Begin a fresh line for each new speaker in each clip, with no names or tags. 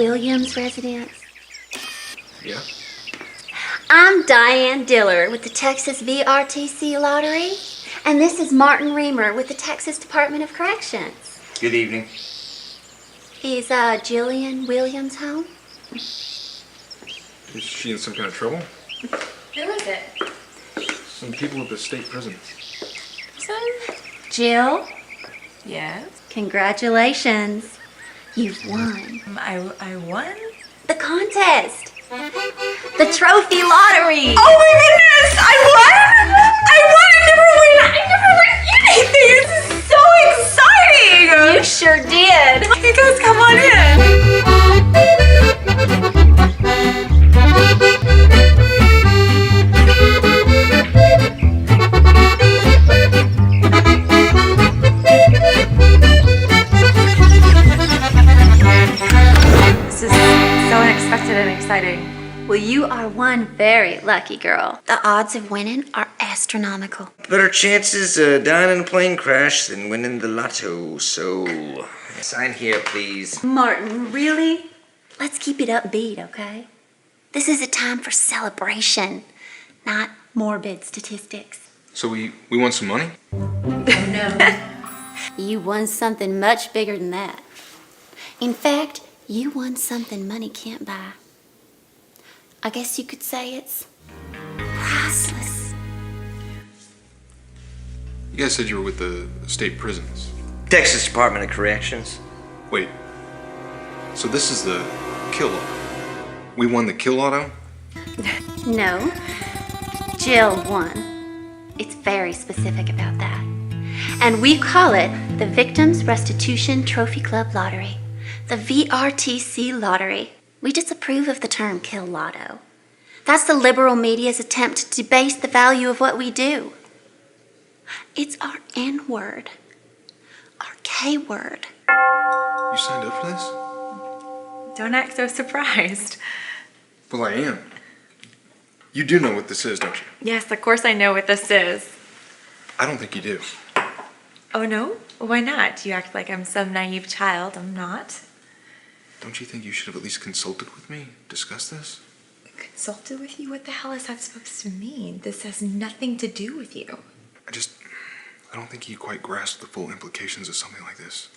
Williams residence?
Yeah.
I'm Diane Diller with the Texas VRTC Lottery, and this is Martin Reamer with the Texas Department of Corrections.
Good evening.
Is Jillian Williams home?
Is she in some kind of trouble?
Who is it?
Some people at the state prison.
Jill,
Yes.
congratulations. You've won.
I won?
The contest. The trophy lottery.
Oh my goodness! I won! I never win anything! This is so exciting!
You sure did.
You guys come on in. This is so unexpected and exciting.
Well, you are one very lucky girl. The odds of winning are astronomical.
Better chances of dying in a plane crash than winning the lotto, so sign here, please.
Martin, really? Let's keep it upbeat, okay? This is a time for celebration, not morbid statistics.
So we want some money?
You won something much bigger than that. In fact, you won something money can't buy. I guess you could say it's priceless.
You guys said you were with the state prisons.
Texas Department of Corrections.
Wait. So this is the kill lotto. We won the kill lotto?
No, Jill won. It's very specific about that. And we call it the Victims Restitution Trophy Club Lottery, the VRTC Lottery. We disapprove of the term kill lotto. That's the liberal media's attempt to debase the value of what we do. It's our N word, our K word.
You signed up for this?
Don't act so surprised.
Well, I am. You do know what this is, don't you?
Yes, of course I know what this is.
I don't think you do.
Oh no? Why not? You act like I'm some naive child. I'm not.
Don't you think you should have at least consulted with me, discuss this?
Consulted with you? What the hell is that supposed to mean? This has nothing to do with you.
I don't think you quite grasp the full implications of something like this.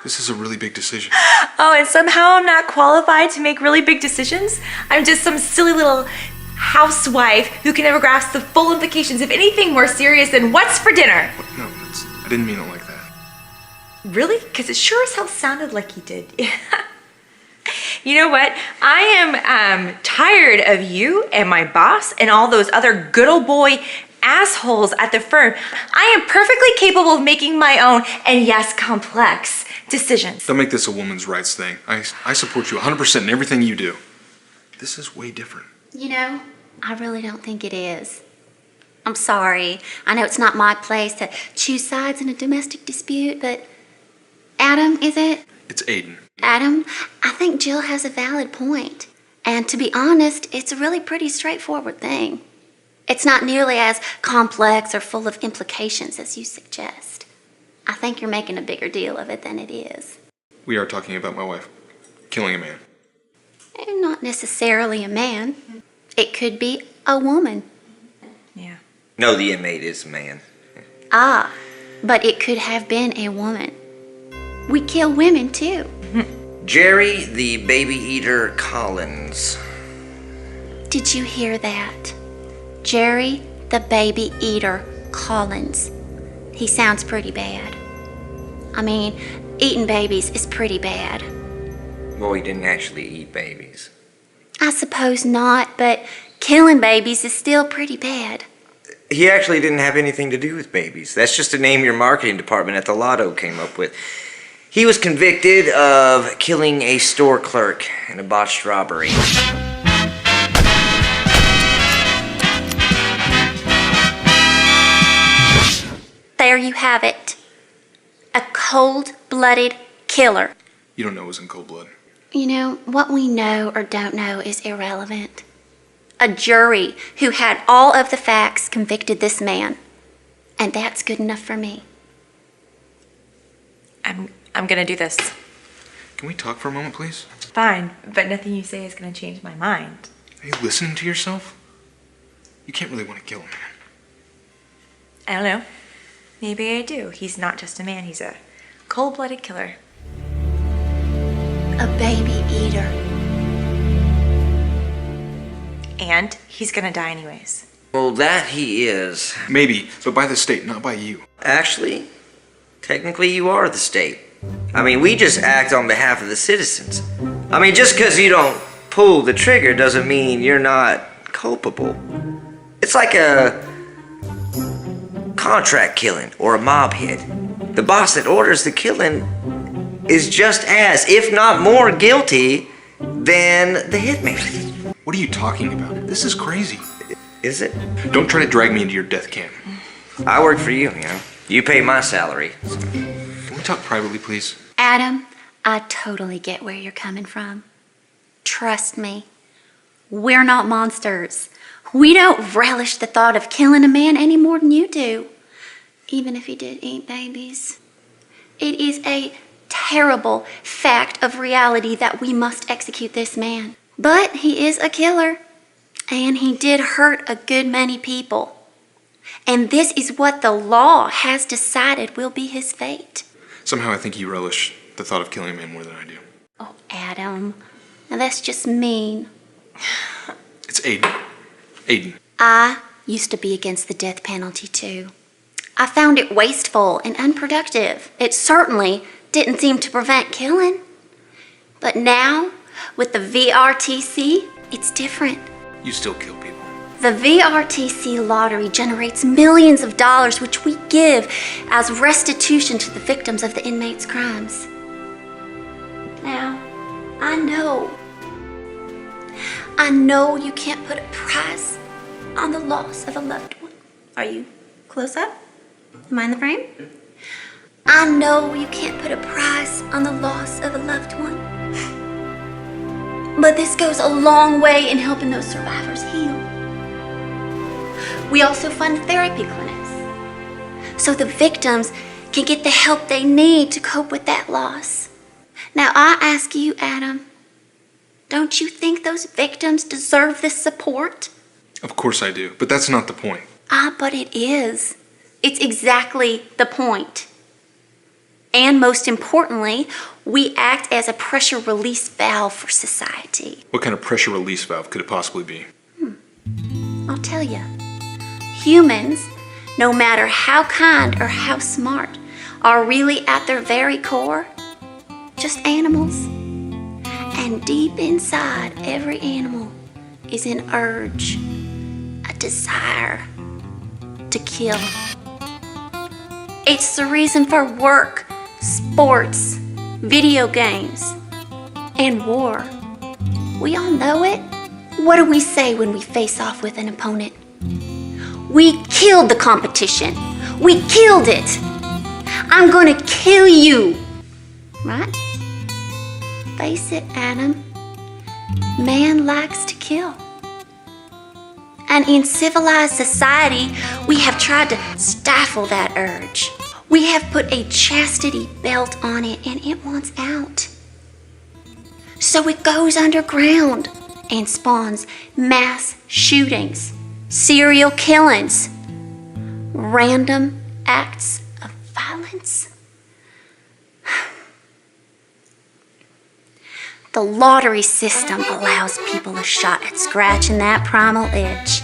This is a really big decision.
Oh, and somehow I'm not qualified to make really big decisions? I'm just some silly little housewife who can never grasp the full implications of anything more serious than what's for dinner.
No, I didn't mean it like that.
Really? Because it sure as hell sounded like you did. You know what? I am tired of you and my boss and all those other good old boy assholes at the firm. I am perfectly capable of making my own, and yes, complex decisions.
Don't make this a woman's rights thing. I support you 100% in everything you do. This is way different.
You know, I really don't think it is. I'm sorry. I know it's not my place to choose sides in a domestic dispute, but Adam, is it?
It's Aiden.
Adam, I think Jill has a valid point. And to be honest, it's a really pretty straightforward thing. It's not nearly as complex or full of implications as you suggest. I think you're making a bigger deal of it than it is.
We are talking about my wife killing a man.
And not necessarily a man. It could be a woman.
Yeah.
No, the inmate is a man.
Ah, but it could have been a woman. We kill women too.
Jerry, the baby eater Collins.
Did you hear that? Jerry, the baby eater Collins. He sounds pretty bad. I mean, eating babies is pretty bad.
Well, he didn't actually eat babies.
I suppose not, but killing babies is still pretty bad.
He actually didn't have anything to do with babies. That's just a name your marketing department at the Lotto came up with. He was convicted of killing a store clerk in a botched robbery.
There you have it. A cold-blooded killer.
You don't know it was in cold blood.
You know, what we know or don't know is irrelevant. A jury who had all of the facts convicted this man. And that's good enough for me.
I'm gonna do this.
Can Can we talk for a moment, please?
Fine, but nothing you say is going to change my mind.
Are you listening to yourself? You can't really want to kill a man.
I don't know. Maybe I do. He's not just a man, he's a cold-blooded killer.
A baby eater.
And he's going to die anyways.
Well, that he is.
Maybe, but by the state, not by you.
Actually, technically you are the state. I mean, we just act on behalf of the citizens. I mean, just because you don't pull the trigger doesn't mean you're not culpable. It's like a contract killing or a mob hit. The boss that orders the killing is just as, if not more, guilty than the hitman.
What are you talking about? This is crazy.
Is it?
Don't try to drag me into your death camp.
I work for you, you know. You pay my salary.
Can we talk privately, please?
Adam, I totally get where you're coming from. Trust me, we're not monsters. We don't relish the thought of killing a man any more than you do, even if he did eat babies. It is a terrible fact of reality that we must execute this man. But he is a killer, and he did hurt a good many people. And this is what the law has decided will be his fate.
Somehow I think you relish the thought of killing a man more than I do.
Oh, Adam, now that's just mean.
It's Aiden. Aiden.
I used to be against the death penalty too. I found it wasteful and unproductive. It certainly didn't seem to prevent killing. But now, with the VRTC, it's different.
You still kill people.
The VRTC Lottery generates millions of dollars which we give as restitution to the victims of the inmates' crimes. Now, I know you can't put a price on the loss of a loved one. Are you close up? Am I in the frame? I know you can't put a price on the loss of a loved one. But this goes a long way in helping those survivors heal. We also fund therapy clinics so the victims can get the help they need to cope with that loss. Now I ask you, Adam, don't you think those victims deserve this support?
Of course I do, but that's not the point.
But it is. It's exactly the point. And most importantly, we act as a pressure release valve for society.
What kind of pressure release valve could it possibly be?
I'll tell you. Humans, no matter how kind or how smart, are really at their very core just animals. And deep inside every animal is an urge, a desire to kill. It's the reason for work, sports, video games, and war. We all know it. What do we say when we face off with an opponent? We killed the competition. We killed it. I'm gonna kill you. Right? Face it, Adam. Man likes to kill. And in civilized society, we have tried to stifle that urge. We have put a chastity belt on it and it wants out. So it goes underground and spawns mass shootings, serial killings, random acts of violence. The lottery system allows people a shot at scratching that primal itch.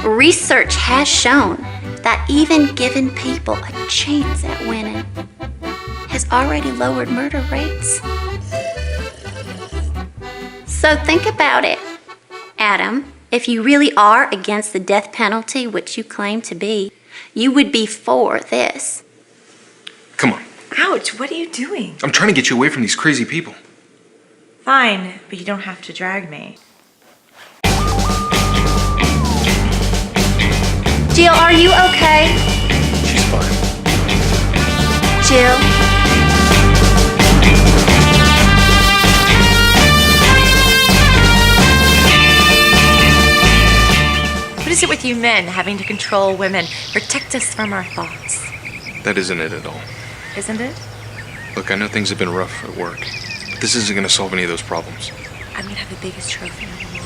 Research has shown that even giving people a chance at winning has already lowered murder rates. So think about it, Adam. If you really are against the death penalty, which you claim to be, you would be for this.
Come on.
Ouch, what are you doing?
I'm trying to get you away from these crazy people.
Fine, but you don't have to drag me.
Jill, are you okay?
She's fine.
Jill?
What is it with you men having to control women, protect us from our thoughts?
That isn't it at all.
Isn't it?
Look, I know things have been rough at work. This isn't gonna solve any of those problems.
I'm gonna have the biggest trophy on the wall.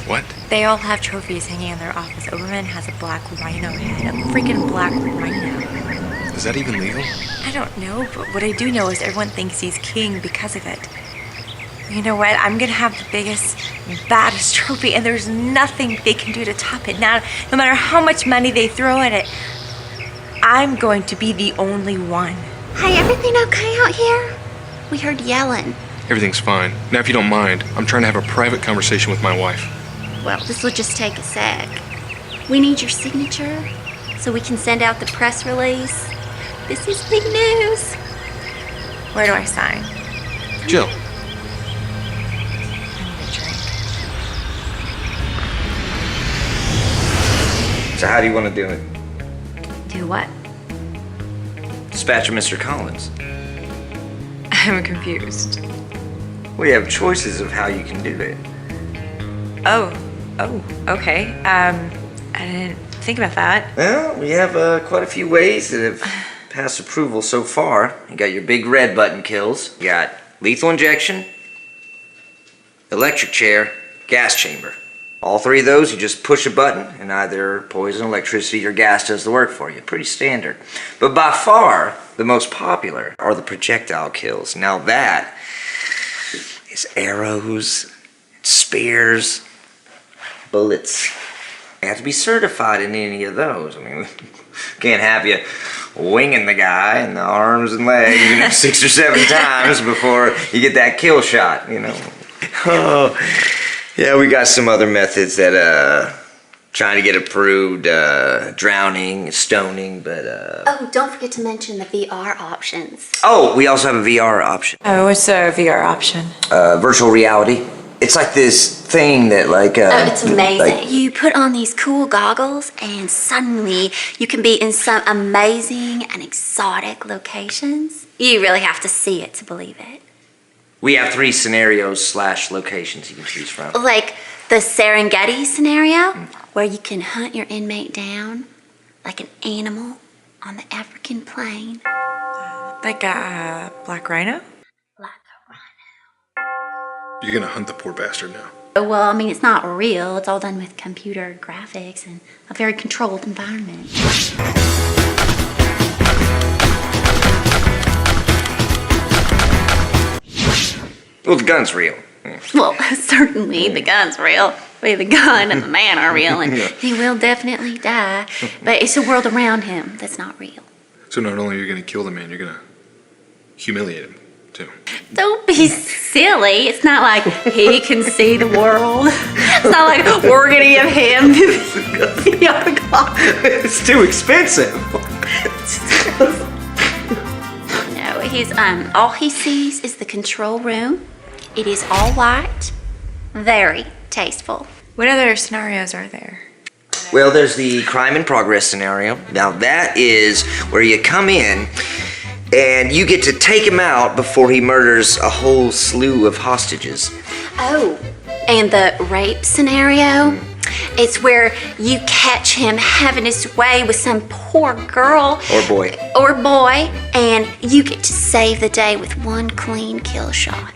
What?
They all have trophies hanging in their office. Oberman has a black rhino head. A freaking black rhino.
Is that even legal?
I don't know, but what I do know is everyone thinks he's king because of it. You know what? I'm gonna have the biggest, baddest trophy, and there's nothing they can do to top it. Now, no matter how much money they throw at it, I'm going to be the only one.
Hey, everything okay out here? We heard yelling.
Everything's fine. Now, if you don't mind, I'm trying to have a private conversation with my wife.
Well, this will just take a sec. We need your signature so we can send out the press release. This is big news.
Where do I sign?
Jill,
So how do you want to do it?
Do what?
Dispatch of Mr. Collins.
I'm confused.
We have choices of how you can do it.
Oh, okay. I didn't think about that.
Well, we have quite a few ways that have passed approval so far. You got your big red button kills. You got lethal injection, electric chair, gas chamber. All three of those, you just push a button and either poison, electricity, or gas does the work for you. Pretty standard. But by far, the most popular are the projectile kills. Now that is arrows, spears, bullets. You have to be certified in any of those. I mean, can't have you winging the guy in the arms and legs 6 or 7 times before you get that kill shot, you know. Oh, yeah, we got some other methods that trying to get approved, drowning, stoning, but
Oh, don't forget to mention the VR options.
Oh, we also have a VR option.
Oh, what's a VR option?
Virtual reality. It's like this thing that like
Oh, it's amazing.
like-
You put on these cool goggles and suddenly you can be in some amazing and exotic locations. You really have to see it to believe it.
we have 3 scenarios / locations you can choose from.
Like the Serengeti scenario, where you can hunt your inmate down like an animal on the African plain.
Like a black rhino?
Like a
you're gonna hunt the poor bastard now.
rhino. Well, I mean, it's not real. It's all done with computer graphics and a very controlled environment.
Well, the gun's real.
Well, certainly the gun's real. Well, the gun and the man are real, and he will definitely die. But it's the world around him that's not real.
So not only are you gonna kill the man, you're gonna humiliate him, too.
Don't be silly. It's not like he can see the world. It's not like we're gonna give him the
It's too expensive.
No, he's all he sees is the control room. It is all white, very tasteful.
What other scenarios are there?
Well, there's the crime in progress scenario. Now that is where you come in and you get to take him out before he murders a whole slew of hostages.
Oh, and the rape scenario? It's where you catch him having his way with some poor girl
Or boy.
and you get to save the day with one clean kill shot.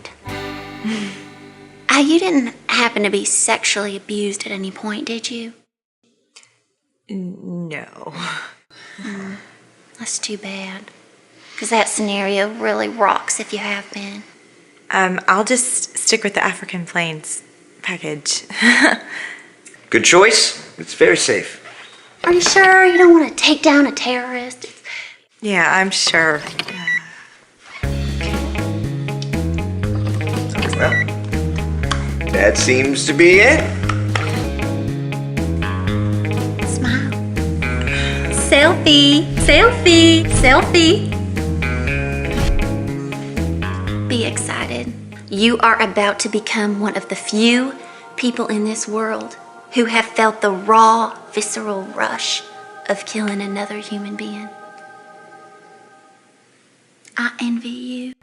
You didn't happen to be sexually abused at any point, did you?
No.
That's too bad. Because that scenario really rocks if you have been.
I'll just stick with the African Plains package.
Good choice. It's very safe.
Are you sure you don't want to take down a terrorist?
Yeah, I'm sure.
Well, that seems to be it.
Smile. Selfie, selfie, selfie. Be excited. You are about to become one of the few people in this world who have felt the raw, visceral rush of killing another human being. I envy you.